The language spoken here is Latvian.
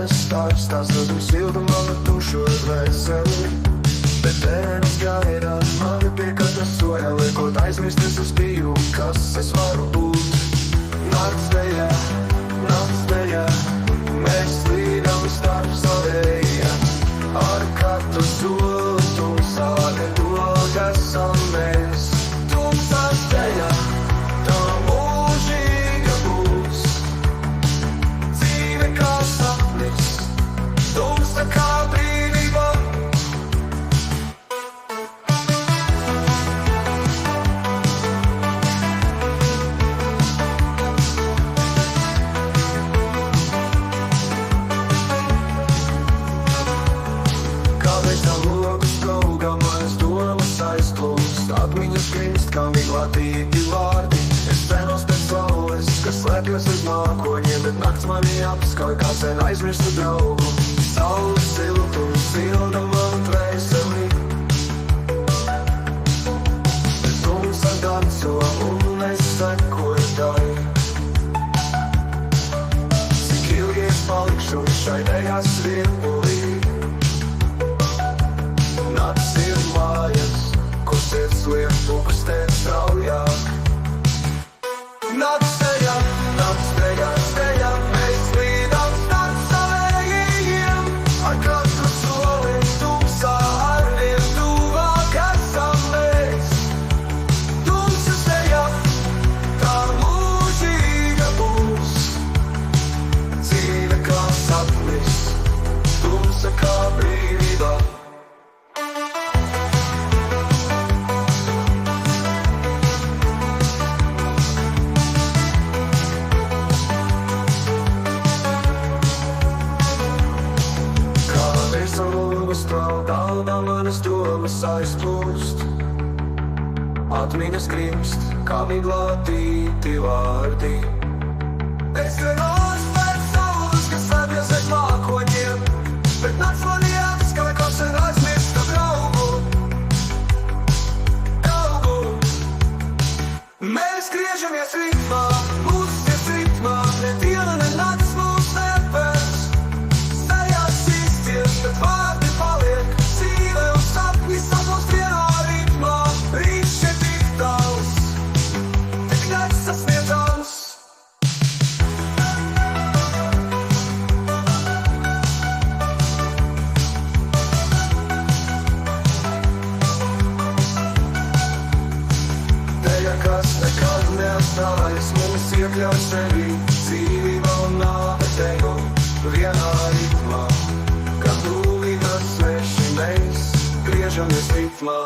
saules stars, tās dodam siltu manu tušu dvēseli. Bet dienas gaida mani pie katra soļa, liekot aizmirst es biju, kas es varu būt. Nakts dēļa, mēs slīdam starp savējiem, ar katru soli tumsā nedod esam mēs. Tumsas dēļa, tā mūžīga būs, dzīve kā sapnis, tumsa kā brīvība. Atmiņas krimst, kā miglatīti vārdi. Es cenos pēc saules, kas slēpjas uz mākoņiem, bet nakts mani apskauj kā sen aizmirstu draugu. Saules siltums silda man dvēseli, bet tumsa danco un es sekoju tai. Cik ilgi es palikšu šai dejās virpulī, nakts ir mājas, kur sirds liek pukstēt straujāk. Nakts dēļa, mēs slīdam starp savējiem, ar katru soli tumsā arvien tuvāk esam mēs. Tumsas dēļa, tā mūžīga būs, dzīve kā sapnis, tumsa kā brīvība. Galdā manas domas aizplūst, atmiņas krimst, kā miglatīti vārdi. Es cenos pēc saules, kas slēpjas aiz mākoņiem, bet nakts mani apskauj kā sen aizmirstu draugu. Mēs griežamies ritmā, mūsu sirds ritmā, ne diena, ne nakts mūs nepēc. Sejās izties, bet vārdi paliek, dzīve un sapņi sapūst vienā ritmā. Rīts šeit tik tāls, tik nesasniedzams. Teja, kas nekad neatstājas, mums iekļauj sevi, dzīvība un nāve teju vienā ritmā. Kad tūlīt sveši mēs griežamies ritmā.